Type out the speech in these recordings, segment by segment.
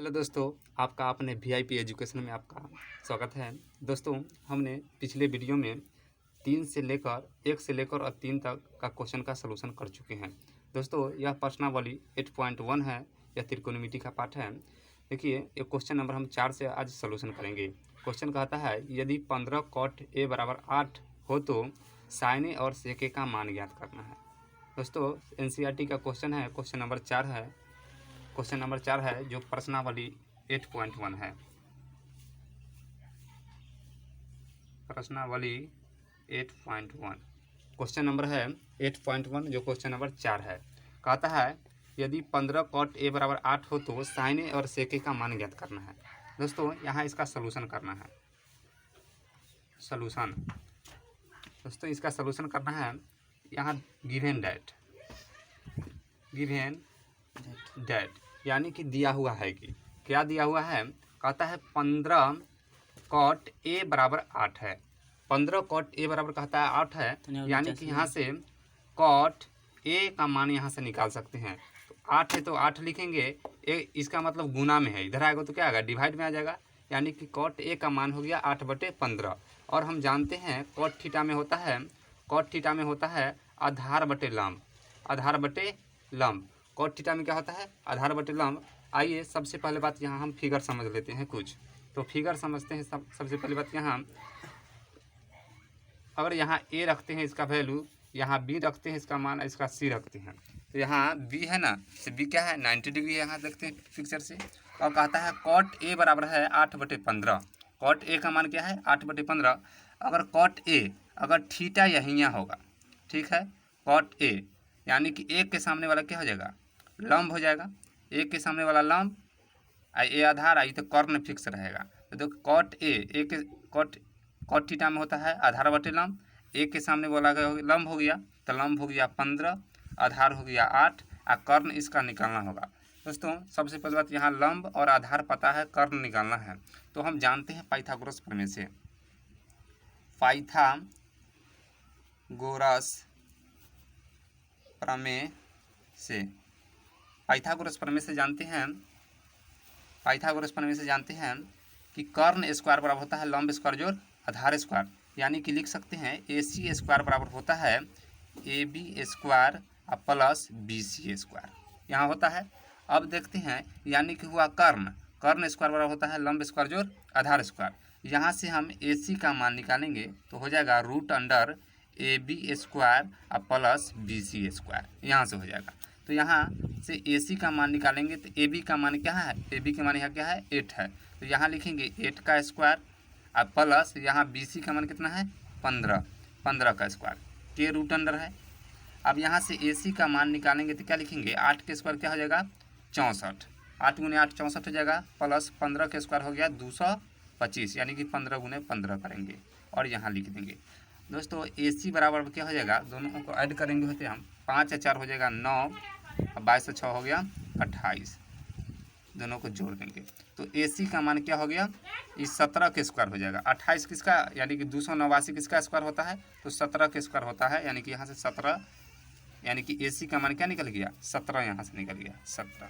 Hello दोस्तों, आपका अपने वीआईपी एजुकेशन में आपका स्वागत है। दोस्तों, हमने पिछले वीडियो में 1 से लेकर और 3 तक का क्वेश्चन का सलूशन कर चुके हैं। दोस्तों, यह प्रश्नावली 8.1 है, यह त्रिकोणमिति का पाठ है। देखिए, ये क्वेश्चन नंबर हम 4 से आज सलूशन करेंगे। क्वेश्चन कहता है, यदि 15 कॉट ए बराबर 8 हो तो साइन ए और सेक ए का मान ज्ञात करना है। दोस्तों, एनसीईआरटी का क्वेश्चन है, क्वेश्चन नंबर 4 है। क्वेश्चन नंबर 4 है जो प्रश्नावली 8.1 है। प्रश्नावली 8.1 क्वेश्चन नंबर है 8.1 जो क्वेश्चन नंबर 4 है। कहता है यदि 15 कॉट ए बराबर 8 हो तो साइन ए और सेक ए का मान ज्ञात करना है। दोस्तों, यहाँ इसका सलूशन करना है। सलूशन दोस्तों, इसका सलूशन करना है। यहाँ गिवन डेट यानी कि दिया हुआ है कि क्या दिया हुआ है। कहता है 15 कॉट ए बराबर 8 है। 15 कॉट ए बराबर कहता है 8 है, यानी कि यहाँ से कॉट ए का मान यहाँ से निकाल सकते हैं। तो 8 है तो 8 लिखेंगे, इसका मतलब गुना में है, इधर आएगा तो क्या आएगा, डिवाइड में आ जाएगा। यानी कि कॉट ए का मान हो गया 8/15। और हम जानते हैं कॉट थीटा में होता है आधार बटे लंब। कॉट थीटा में क्या होता है, आधार बटे लंब। आइए सबसे पहले बात यहाँ हम फिगर समझ लेते हैं कुछ। तो फिगर समझते हैं। सबसे पहली बात, यहाँ अगर यहाँ ए रखते हैं इसका वैल्यू, यहाँ बी रखते हैं इसका मान, इसका सी रखते हैं, तो यहाँ बी है ना, तो बी क्या है 90 डिग्री है। यहाँ देखते हैं पिक्चर से। और कहता है कॉट ए बराबर है 8/15। कॉट ए का मान क्या है 8/15। अगर कॉट ए अगर थीटा यहाँ होगा, ठीक है, कॉट ए यानी कि ए के सामने वाला क्या हो जाएगा, लंब हो जाएगा। ए के सामने वाला लंब, ए आधार, आई तो कर्ण फिक्स रहेगा। तो देखो कॉट ए के कॉट थीटा में होता है आधार बटे लंब। ए के सामने वाला लंब हो गया, तो लंब हो गया 15, आधार हो गया 8, और कर्ण इसका निकालना होगा। दोस्तों, सबसे पहली बात, यहाँ लंब और आधार पता है, कर्ण निकालना है। तो हम जानते हैं पाइथागोरस प्रमेय से। पाइथागोरस प्रमेय से जानते हैं कि कर्ण स्क्वायर बराबर होता है लंब स्क्वायर जोड़ आधार स्क्वायर। यानी कि लिख सकते हैं AC स्क्वायर बराबर होता है AB square plus BC square, यहाँ होता है। अब देखते हैं, यानी कि हुआ कर्ण स्क्वायर बराबर होता है लंब स्क्वायर जोड़ आधार स्क्वायर। यहाँ से हम AC का मान निकालेंगे तो हो जाएगा √AB square plus BC square, यहाँ से हो जाएगा। तो यहाँ से AC का मान निकालेंगे तो AB का मान क्या है, AB का मान यहाँ क्या है 8 है, तो यहाँ लिखेंगे 8 का स्क्वायर और प्लस यहाँ BC का मान कितना है 15 का स्क्वायर, के √अंडर है। अब यहाँ से AC का मान निकालेंगे तो क्या लिखेंगे, 8 के स्क्वायर क्या हो जाएगा 64, 8 × 8 64 हो जाएगा, प्लस 15 के स्क्वायर हो गया 225, यानी कि 15 × 15 करेंगे और यहाँ लिख देंगे। दोस्तों, AC बराबर क्या हो जाएगा, दोनों को ऐड करेंगे होते हम 5 और 4 हो जाएगा 9, 22 और 6 हो गया 28, दोनों को जोड़ देंगे तो AC का मान क्या हो गया, इस 17 के स्क्वायर हो जाएगा। 28 किसका, यानी कि 289 किसका स्क्वायर होता है, तो 17 के स्क्वायर होता है। यानी कि यहाँ से 17, यानी कि AC का मान क्या निकल गया 17, यहाँ से निकल गया 17।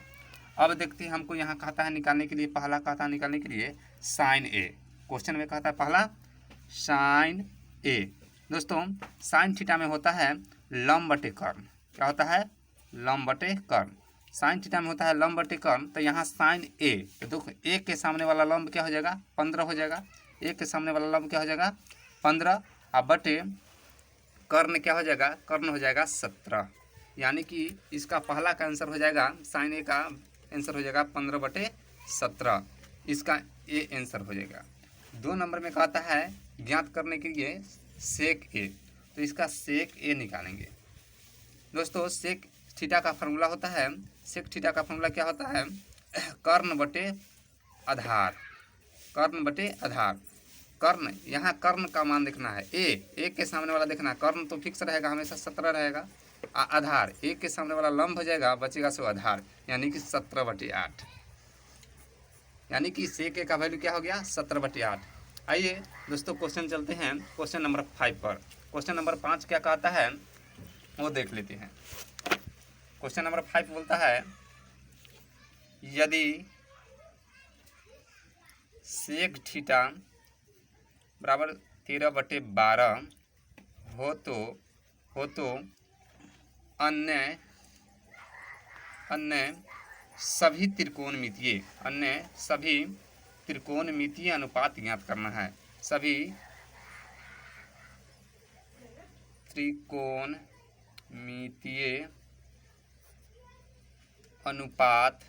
अब देखते हैं, हमको यहाँ कहता है निकालने के लिए, पहला कहता है निकालने के लिए साइन ए। क्वेश्चन में कहता है पहला साइन ए। दोस्तों, साइन थीटा में होता है लंब बटे कर्ण। क्या होता है, लंब बटे कर्ण। साइन थीटा में होता है लंब बटे कर्ण। तो यहाँ साइन ए, तो देखो ए के सामने वाला लंब क्या हो जाएगा 15 हो जाएगा, ए के सामने वाला लंब क्या हो जाएगा 15, और बटे कर्ण क्या हो जाएगा, कर्ण हो जाएगा 17। यानी कि इसका पहला का आंसर हो जाएगा, साइन ए का आंसर हो जाएगा 15/17, इसका ए आंसर हो जाएगा। 2 नंबर में कहता है ज्ञात करने के लिए सेक ए, तो इसका सेक ए निकालेंगे। दोस्तों, सेक थीटा का फॉर्मूला होता है, सेक थीटा का फॉर्मूला क्या होता है, कर्ण बटे आधार। कर्ण, यहाँ कर्ण का मान देखना है, ए के सामने वाला देखना है, कर्ण तो फिक्स रहेगा हमेशा 17 रहेगा, आधार ए के सामने वाला लंब हो जाएगा, बचेगा सो आधार, यानी कि 17/8, यानी कि सेक ए का वैल्यू क्या हो गया 17/8। आइए दोस्तों, क्वेश्चन चलते हैं क्वेश्चन नंबर 5 पर। क्वेश्चन नंबर 5 क्या कहता है वो देख लेते हैं। क्वेश्चन नंबर 5 बोलता है यदि सेक थीटा बराबर 13/12 हो तो अन्य सभी त्रिकोणमितीय अनुपात ज्ञात करना है। सभी त्रिकोणमितीय अनुपात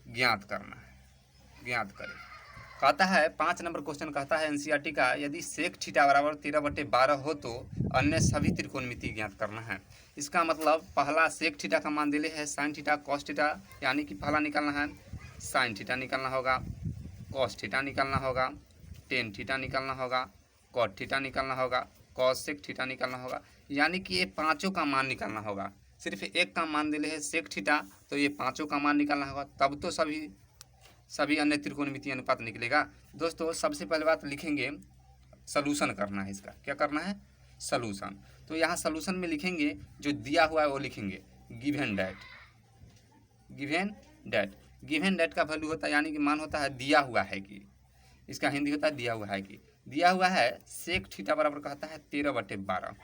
ज्ञात करना है, ज्ञात करें। कहता है 5 नंबर क्वेश्चन कहता है एनसीईआरटी का, यदि सेक थीटा बराबर 13/12 हो तो अन्य सभी त्रिकोणमिति ज्ञात करना है। इसका मतलब पहला सेक थीटा का मान दिले है साइन थीटा कॉस थीटा, यानी कि पहला निकालना है साइन थीटा निकालना होगा, कॉस थीटा निकालना होगा, टेन थीटा निकालना होगा, कॉट थीटा निकालना होगा, कॉस सेक थीटा निकालना होगा, यानी कि ये पाँचों का मान निकालना होगा। सिर्फ एक का मान दिले है सेक थीटा, तो ये पाँचों का मान निकालना होगा, तब तो सभी अन्य त्रिकोणमितीय अनुपात निकलेगा। दोस्तों सबसे पहले बात लिखेंगे, सलूशन करना है इसका। क्या करना है? सलूशन। तो यहाँ सलूशन में लिखेंगे, जो दिया हुआ है वो लिखेंगे गिवन डैट का वैल्यू होता है, यानी कि मान होता है दिया हुआ है कि, इसका हिंदी होता है दिया हुआ है सेक थीटा बराबर कहता है 13/12।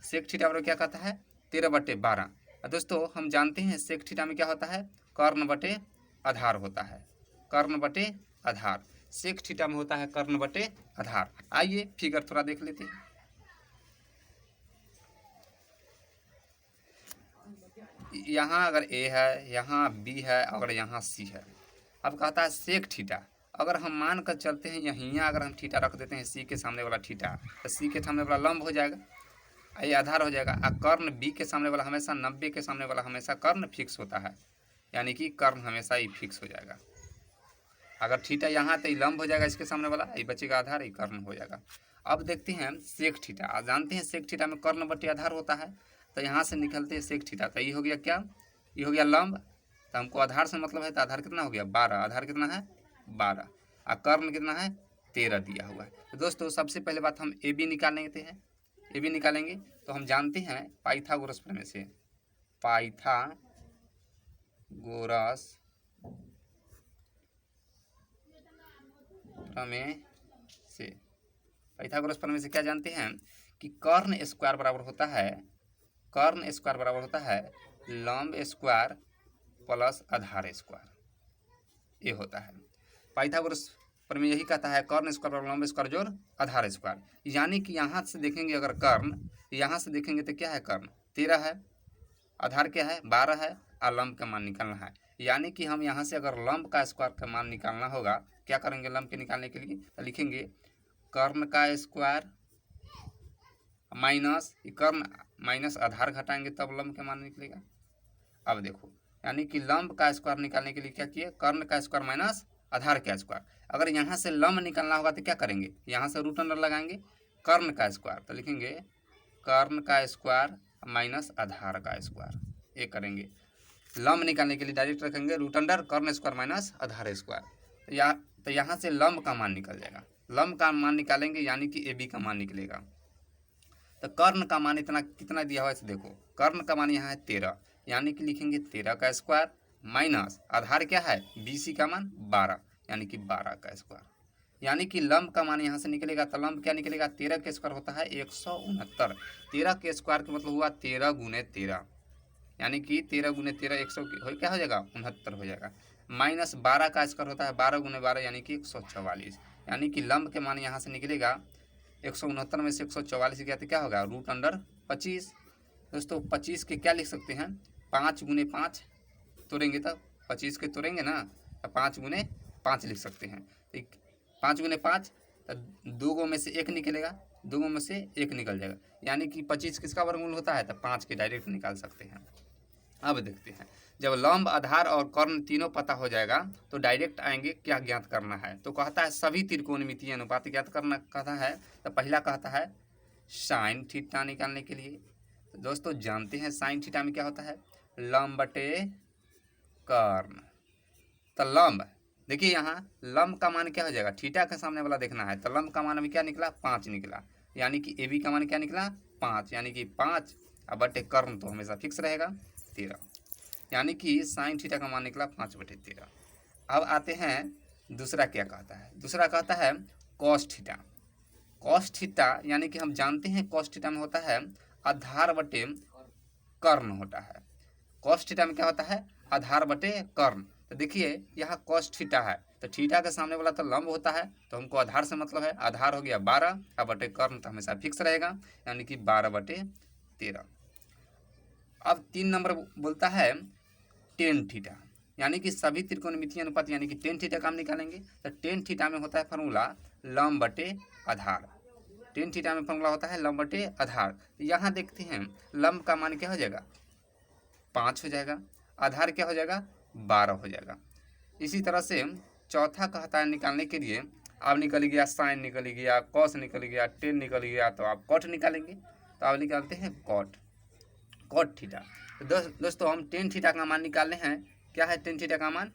सेक थीटा बराबर क्या कहता है? 13/12। दोस्तों हम जानते हैं सेक थीटा में क्या होता है? कर्ण बटे आधार होता है, कर्ण बटे आधार। सेक थीटा में होता है कर्ण बटे आधार। आइए फिगर थोड़ा देख लेते हैं। यहाँ अगर ए है, यहाँ बी है और यहाँ सी है। अब कहता है सेक थीटा, अगर हम मान कर चलते हैं यहाँ अगर हम थीटा रख देते हैं सी के सामने वाला थीटा, तो सी के सामने वाला लंब हो जाएगा, ये आधार हो जाएगा। और कर्ण बी के सामने वाला हमेशा 90 के सामने वाला हमेशा कर्ण फिक्स होता है, यानी कि कर्ण हमेशा ही फिक्स हो जाएगा। अगर थीटा यहाँ तो ये लंब हो जाएगा, इसके सामने वाला ये बचेगा आधार, ये कर्ण हो जाएगा। अब देखते हैं सेक थीटा। जानते हैं सेक थीटा में कर्ण बटे आधार होता है, तो यहाँ से निकलते हैं सेक थीटा, तो ये हो गया क्या? ये हो गया लंब। तो हमको आधार से मतलब है, तो आधार कितना हो गया? 12। आधार कितना है? 12। और कर्ण कितना है? 13 दिया हुआ है। तो दोस्तों सबसे पहले बात हम ए बी निकालेंगे हैं। ए बी निकालेंगे तो हम जानते हैं पाइथागोरस प्रमेय से, पाइथागोरस प्रमेय से क्या जानते हैं कि कर्ण स्क्वायर बराबर होता है लंब स्क्वायर प्लस आधार स्क्वायर। ये होता है पाइथागोरस प्रमेय, यही कहता है कर्ण स्क्वायर बराबर लंब स्क्वायर जोड़ आधार स्क्वायर। यानी कि यहाँ से देखेंगे अगर कर्ण, यहाँ से देखेंगे तो क्या है? कर्ण 13 है, आधार क्या है? 12 है, और लंब का मान निकालना है। यानी कि हम यहाँ से अगर लंब का स्क्वायर का मान निकालना होगा, क्या करेंगे लंब के निकालने के लिए? तो लिखेंगे कर्ण का स्क्वायर माइनस, कर्ण माइनस आधार घटाएंगे तब लंब का मान निकलेगा। अब देखो, यानी कि लंब का स्क्वायर निकालने के लिए क्या किए? कर्ण का स्क्वायर माइनस आधार का स्क्वायर। अगर यहाँ से लंब निकालना होगा तो क्या करेंगे? यहाँ से रूट अंडर लगाएंगे कर्ण का स्क्वायर, तो लिखेंगे कर्ण का स्क्वायर माइनस आधार का स्क्वायर। ये करेंगे। लंब निकालने के लिए डायरेक्ट रखेंगे रूट अंडर कर्ण स्क्वायर माइनस आधार स्क्वायर। तो यहाँ से लंब का मान निकल जाएगा। लंब का मान निकालेंगे यानी कि ए बी का मान निकलेगा। तो कर्ण का मान इतना कितना दिया हुआ है? देखो कर्ण का मान यहाँ है 13, यानी कि लिखेंगे 13 का स्क्वायर माइनस आधार क्या है? BC का मान 12, यानी कि 12 का स्क्वायर। यानी कि लंब का मान यहाँ से निकलेगा, तो लंब क्या निकलेगा? 13 के स्क्वायर होता है 169। 13 के स्क्वायर का मतलब हुआ 13 गुने 13, यानी कि 13 गुने 13 100 क्या हो जाएगा? 69 हो जाएगा। माइनस 12 का स्क्वायर होता है 12 गुने 12, यानी कि 144। यानी कि लंब के मान यहाँ से निकलेगा 169 में से 144 गया तो क्या होगा? Root under 25। दोस्तों 25 के क्या लिख सकते हैं? 5 गुने 5 तोड़ेंगे तब 25 के तोड़ेंगे ना, तो 5 गुने 5 लिख सकते हैं। 5 गुने 5 तो 2 में से 1 निकलेगा, 2 में से 1 निकल जाएगा, यानी कि 25 किसका वर्गमूल होता है? तो 5 के डायरेक्ट निकाल सकते हैं। अब देखते हैं, जब लंब आधार और कर्ण तीनों पता हो जाएगा तो डायरेक्ट आएंगे क्या ज्ञात करना है। तो कहता है सभी त्रिकोणमितीय अनुपात ज्ञात करना कहता है। तो पहला कहता है साइन थीटा निकालने के लिए। तो दोस्तों जानते हैं साइन थीटा में क्या होता है? लंब बटे कर्ण। तो लंब देखिए, यहाँ लंब का मान क्या हो जाएगा? थीटा के सामने वाला देखना है, तो लंब का मान अभी क्या निकला? 5 निकला, यानी कि ए बी का मान क्या निकला? 5, यानी कि 5 अब बटे कर्ण तो हमेशा फिक्स रहेगा 13, यानी कि साइन थीटा का मान निकला 5/13। अब आते हैं दूसरा क्या कहता है, दूसरा कहता है कॉस थीटा। कॉस थीटा यानी कि हम जानते हैं कॉस थीटा में होता है आधार बटे कर्ण होता है। कॉस थीटा में क्या होता है, आधार बटे कर्ण। तो देखिए यहाँ कॉस थीटा है तो थीटा के सामने वाला तो लंब होता है, तो हमको आधार से मतलब है, आधार हो गया 12 और बटे कर्ण तो हमेशा फिक्स रहेगा, यानी कि 12/13। अब 3 नंबर बोलता है टेन थीटा, यानी कि सभी त्रिकोणमितीय अनुपात यानी कि टेन थीटा का हम निकालेंगे। तो टेन थीटा में होता है फॉर्मूला लंब बटे आधार। टेन थीटा में फॉर्मूला होता है लंब बटे आधार। तो यहाँ देखते हैं लंब का मान क्या हो जाएगा, 5 हो जाएगा, आधार क्या हो जाएगा, 12 हो जाएगा। इसी तरह से चौथा कहता है निकालने के लिए, अब निकल गया साइन, निकल गया कॉस, निकल गया टेन, निकल गया, तो आप कॉट निकालेंगे। तो अब निकालते हैं कॉट, कॉट थीटा। तो दोस्तों हम टेन थीटा का मान निकालने हैं। क्या है टेन थीटा का मान,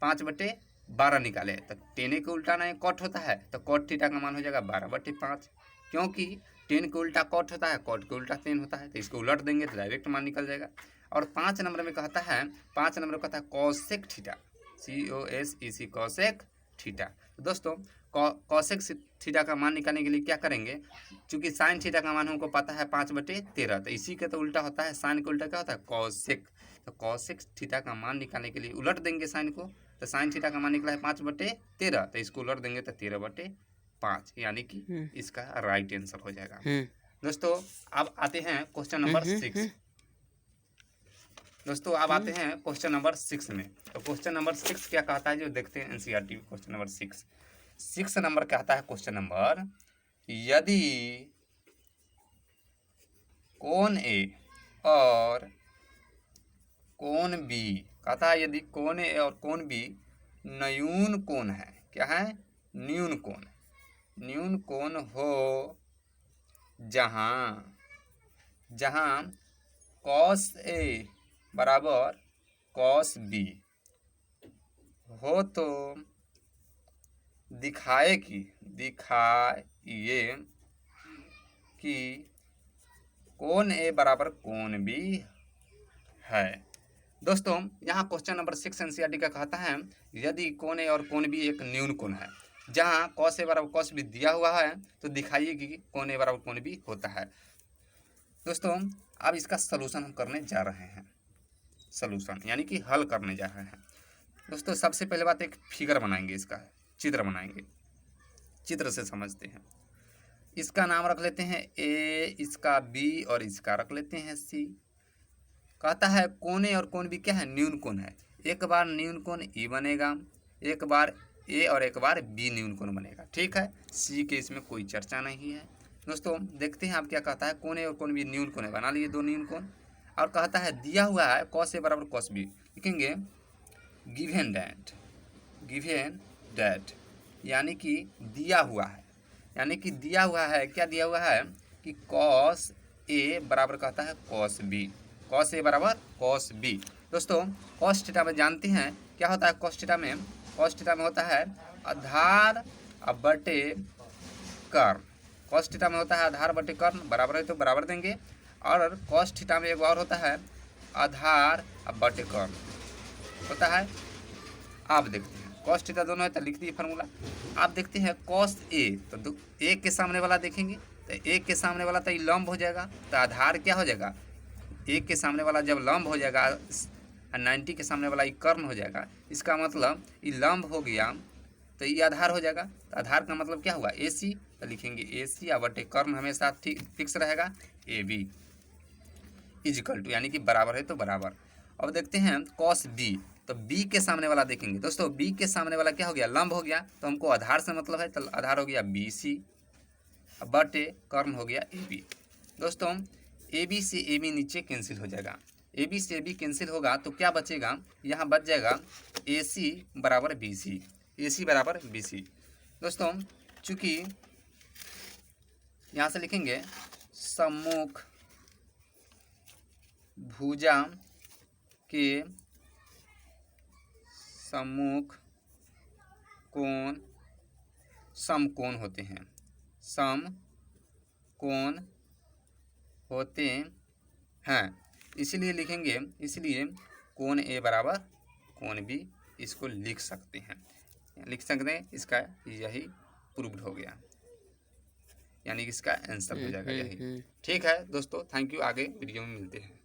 5/12 निकाले। तो टेन के उल्टा ना कॉट होता है, तो कॉट थीटा का मान हो जाएगा 12/5, क्योंकि टेन के उल्टा कॉट होता है, कॉट के उल्टा टेन होता है, तो इसको उलट देंगे तो डायरेक्ट मान निकल जाएगा। और 5 नंबर में कहता है, 5 नंबर में कहता है cosec theta, COSEC cosec theta. तो दोस्तों कॉसेक थीटा का मान निकालने के लिए क्या करेंगे, चूंकि साइन थीटा का मान हमको पता है 5/13, तो इसी के तो उल्टा होता है, साइन के उल्टा क्या होता है कॉसेक। तो कॉसेक थीटा का मान निकालने के लिए उलट देंगे साइन को। तो साइन थीटा का मान निकला है 5/13, तो इसको उलट देंगे तो 13/5, यानी कि इसका राइट आंसर हो जाएगा। दोस्तों अब आते हैं क्वेश्चन नंबर 6। दोस्तों अब आते हैं क्वेश्चन नंबर 6 में। तो क्वेश्चन नंबर 6 क्या कहता है, जो देखते हैं NCERT क्वेश्चन नंबर 6 नंबर कहता है क्वेश्चन नंबर, यदि कोण A और कोण B, कहता है यदि कोण A और कोण B न्यून कोण है, क्या है, न्यून कोण, न्यून कोण हो जहां जहां cos A बराबर cos B हो, तो दिखाइए कि कोण A बराबर कोण B है। दोस्तों यहाँ क्वेश्चन नंबर 6 NCERT का कहता है, यदि कोण A और कोण B एक न्यून कोण है, जहाँ cos A बराबर cos B दिया हुआ है, तो दिखाइए कि कोण A बराबर कोण B होता है। दोस्तों अब इसका सलूशन हम करने जा रहे हैं, सलूशन यानी कि हल करने जा रहे हैं। दोस्तों सबसे पहले बात एक फिगर बनाएंगे, इसका चित्र बनाएंगे, चित्र से समझते हैं। इसका नाम रख लेते हैं A, इसका B और इसका रख लेते हैं C। कहता है कोण A और कोण B क्या है, न्यून कोण है। एक बार न्यून कोण E बनेगा, एक बार A और एक बार B न्यून कोण बनेगा, ठीक है। C के इसमें कोई चर्चा नहीं है। दोस्तों देखते हैं आप क्या कहता है, कोण A और कोण B न्यून कोण है, बना लिए दो न्यून कोण। और कहता है दिया हुआ है cos A बराबर cos B, लिखेंगे गिवन दैट, यानी कि दिया हुआ है, यानी कि दिया हुआ है, क्या दिया हुआ है कि cos A बराबर कहता है cos B, cos A बराबर cos B। दोस्तों cos थीटा में जानते हैं क्या होता है, cos थीटा में होता है आधार बटे कर्ण। cos थीटा में होता है आधार बटे कर्ण, बराबर है तो बराबर देंगे। और cos थीटा में एक और होता है आधार बटे कर्ण होता है। आप देखते हैं cos थीटा दोनों है तो लिख दिए फार्मूला। आप देखते हैं cos A, तो A के सामने वाला देखेंगे तो A के सामने वाला तो ये लंब हो जाएगा, तो आधार क्या हो जाएगा, A के सामने वाला जब लंब हो जाएगा 90 के सामने वाला ये कर्ण हो जाएगा, इसका मतलब ये लंब हो गया तो ये आधार हो जाएगा। तो आधार का मतलब क्या हुआ, AC, तो लिखेंगे AC बटे कर्ण हमेशा फिक्स रहेगा, AB इजिकल टू, यानी कि बराबर है तो बराबर। अब देखते हैं cos B, तो B के सामने वाला देखेंगे। दोस्तों B के सामने वाला क्या हो गया, लंब हो गया, तो हमको आधार से मतलब है, तो आधार हो गया BC बटे कर्ण हो गया AB। दोस्तों AB से AB नीचे कैंसिल हो जाएगा, AB से AB कैंसिल होगा तो क्या बचेगा, यहाँ बच जाएगा AC बराबर BC, AC बराबर BC। दोस्तों चूँकि यहाँ से लिखेंगे सम्मुख भुजा के सम्मुख कोण समकोण होते हैं, समकोण होते हैं, इसलिए लिखेंगे, इसलिए कोण A बराबर कोण B, इसको लिख सकते हैं। लिख सकते हैं, इसका यही प्रूव्ड हो गया, यानी कि इसका आंसर हो जाएगा यही। ठीक है दोस्तों, थैंक यू, आगे वीडियो में मिलते हैं।